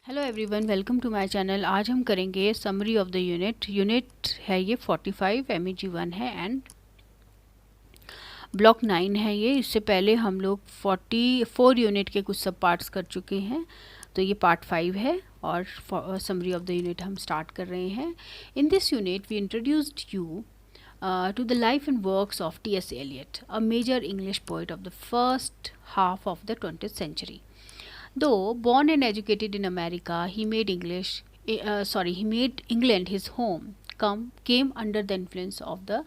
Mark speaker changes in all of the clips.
Speaker 1: Hello everyone, welcome to my channel. आज हम करेंगे समरी ऑफ द यूनिट है ये 45 MEG-1 है एंड ब्लॉक 9 है ये। इससे पहले हम लोग 44 यूनिट के कुछ सब पार्ट्स कर चुके हैं, तो ये पार्ट 5 है और समरी ऑफ द यूनिट हम स्टार्ट कर रहे हैं। In this unit we introduced you to the life and works of T.S.Eliot, a major English poet of the first half of the 20th century. Though born and educated in America, he made England his home. Came under the influence of the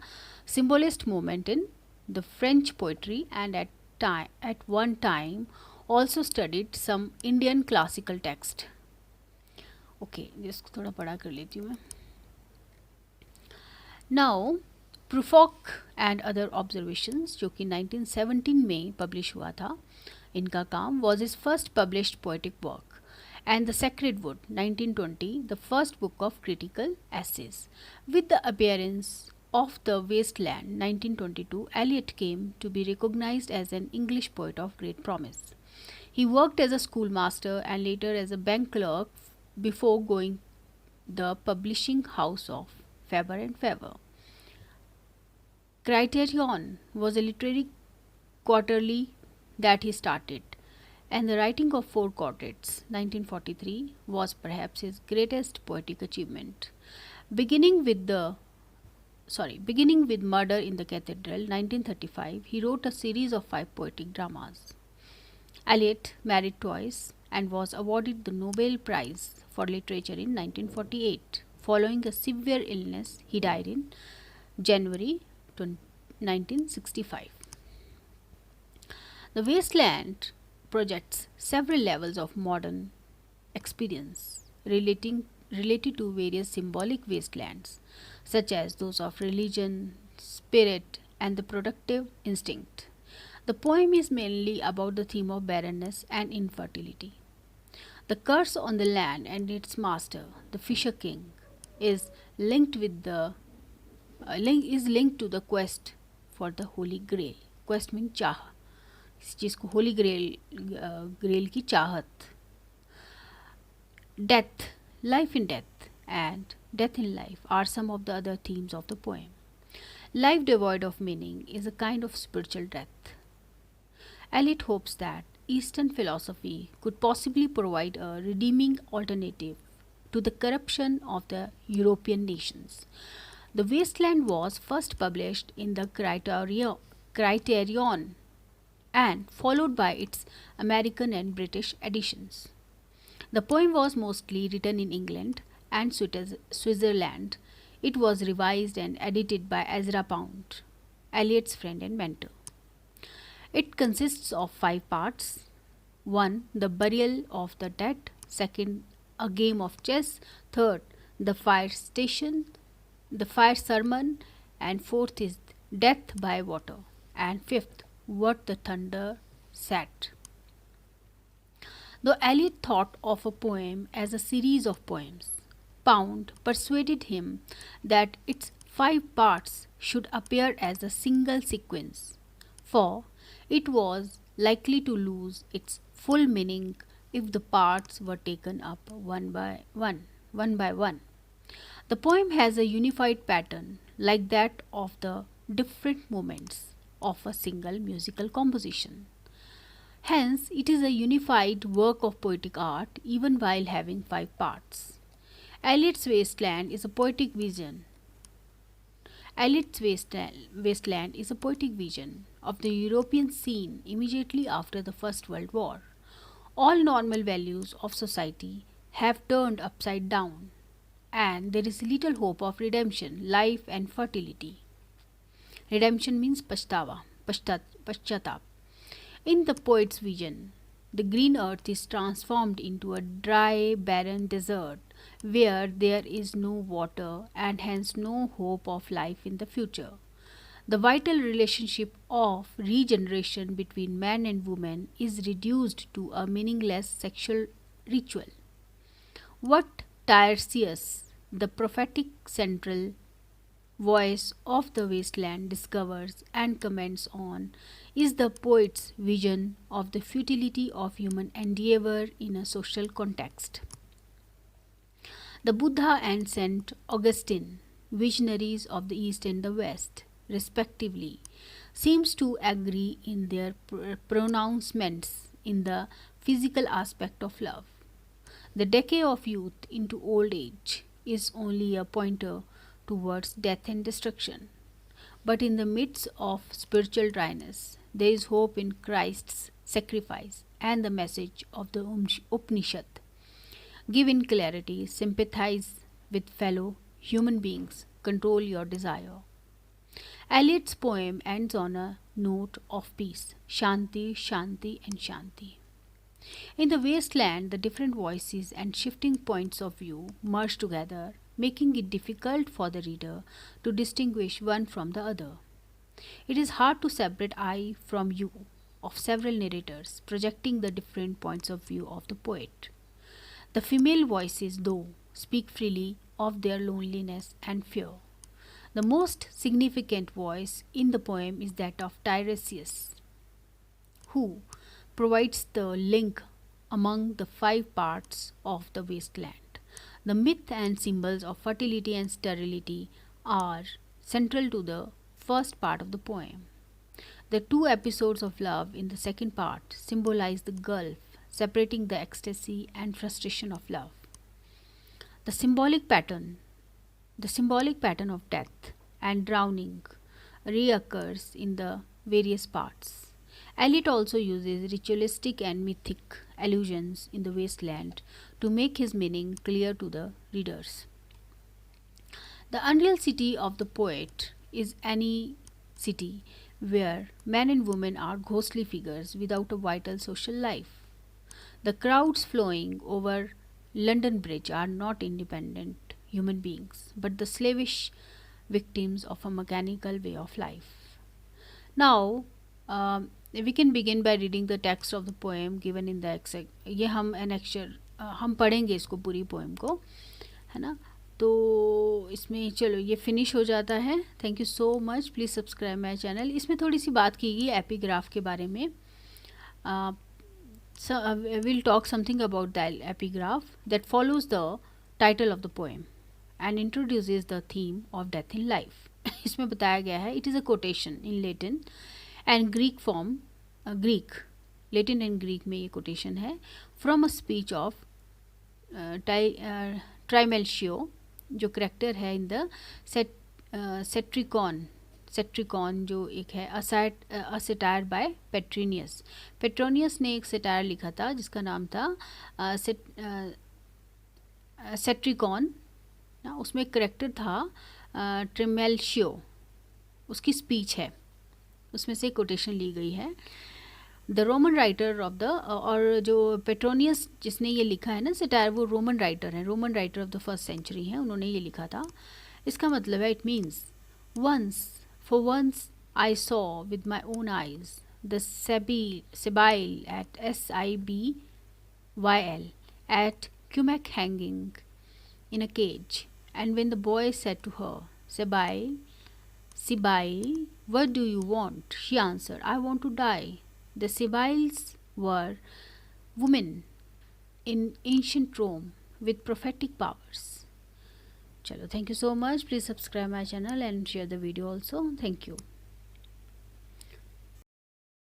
Speaker 1: symbolist movement in the French poetry, and at one time also studied some Indian classical text. Okay, जिसको थोड़ा पढ़ा कर लेती हूँ मैं. Now, Prufrock and other observations, जो कि 1917 में पब्लिश हुआ था, इनका काम was is first published poetic work, and the sacred wood 1920 the first book of critical essays. With the appearance of the Wasteland 1922, Eliot came to be recognized as an English poet of great promise. He worked as a schoolmaster and later as a bank clerk before going the publishing house of Faber and Faber. Criterion was a literary quarterly that he started, and the writing of Four Quatrains 1943 was perhaps his greatest poetic achievement. Beginning with Murder in the Cathedral 1935, he wrote a series of 5 poetic dramas. Eliot married twice and was awarded the Nobel Prize for Literature in 1948. Following a severe illness, he died in January 1965. The Wasteland projects several levels of modern experience related to various symbolic wastelands, such as those of religion, spirit, and the productive instinct. The poem is mainly about the theme of barrenness and infertility. The curse on the land and its master, the Fisher King, is linked to the quest for the Holy Grail. Quest means चाह, इस चीज़ को होली ग्रेल की चाहत. Death, life in death, and death in life are some of the other themes of the poem. Life devoid of meaning is a kind of spiritual death. Eliot hopes that Eastern philosophy could possibly provide a redeeming alternative to the corruption of the European nations. The Wasteland was first published in the Criterion and followed by its American and British editions. The poem was mostly written in England and Switzerland. It was revised and edited by Ezra Pound, Eliot's friend and mentor. It consists of 5 parts. 1. The burial of the dead. 2. A game of chess. 3. The fire sermon, and 4th is death by water, and 5th what the thunder said. Though Eliot thought of a poem as a series of poems, Pound persuaded him that its 5 parts should appear as a single sequence, for it was likely to lose its full meaning if the parts were taken up one by one. The poem has a unified pattern like that of the different movements of a single musical composition. Hence, it is a unified work of poetic art even while having 5 parts. Eliot's Wasteland is a poetic vision. Wasteland is a poetic vision of the European scene immediately after the First World War. All normal values of society have turned upside down, and there is little hope of redemption, life, and fertility. Redemption means paschatap. In the poet's vision, the green earth is transformed into a dry, barren desert where there is no water and hence no hope of life in the future. The vital relationship of regeneration between man and woman is reduced to a meaningless sexual ritual. What Tiresias, the prophetic central voice of the Wasteland, discovers and comments on is the poet's vision of the futility of human endeavor in a social context. The Buddha and Saint Augustine, visionaries of the East and the West, respectively, seems to agree in their pronouncements in the physical aspect of love. The decay of youth into old age is only a pointer towards death and destruction. But in the midst of spiritual dryness, there is hope in Christ's sacrifice and the message of the Upanishad. Give in clarity, sympathize with fellow human beings, control your desire. Eliot's poem ends on a note of peace, Shanti, Shanti, and Shanti. In the wasteland, the different voices and shifting points of view merge together, making it difficult for the reader to distinguish one from the other. It is hard to separate I from you of several narrators projecting the different points of view of the poet. The female voices, though, speak freely of their loneliness and fear. The most significant voice in the poem is that of Tiresias, who provides the link among the five parts of the wasteland. The myth and symbols of fertility and sterility are central to the first part of the poem. The two episodes of love in the second part symbolize the gulf separating the ecstasy and frustration of love. The symbolic pattern of death and drowning reoccurs in the various parts. Eliot also uses ritualistic and mythic allusions in the wasteland to make his meaning clear to the readers. The unreal city of the poet is any city where men and women are ghostly figures without a vital social life. The crowds flowing over London Bridge are not independent human beings, but the slavish victims of a mechanical way of life. Now, we can begin by reading the text of the poem given in the ये हम annexure हम पढ़ेंगे इसको पूरी poem को, है ना. तो इसमें चलो ये फिनिश हो जाता है. Thank you so much. Please subscribe my channel. इसमें थोड़ी सी बात की गई एपिग्राफ के बारे में. We'll talk something about the epigraph that follows the title of the poem and introduces the theme of death in life. इसमें बताया गया है, it is a quotation in Latin and Greek form, Latin and Greek में ये quotation है from a speech of Trimalchio, जो character है in the सेट्रिकॉन जो एक है असेटायर बाय पेट्रोनियस ने एक सेटायर लिखा था जिसका नाम था सेट्रिकॉन ना. उसमें एक करेक्टर था ट्रिमेल्शियो, उसकी स्पीच है, उसमें से कोटेशन ली गई है. The Roman writer of the, और जो पेट्रोनियस जिसने ये लिखा है ना सेटायर, वो रोमन राइटर है, Roman writer of the first century है, उन्होंने ये लिखा था. इसका मतलब है it means once I saw with my own eyes the Sibyl at Sibyl at Cumac hanging in a cage, and when the boy said to her, Sibyl, what do you want? She answered, I want to die. The Sibyls were women in ancient Rome with prophetic powers. Chalo, thank you so much. Please subscribe my channel and share the video also. Thank you.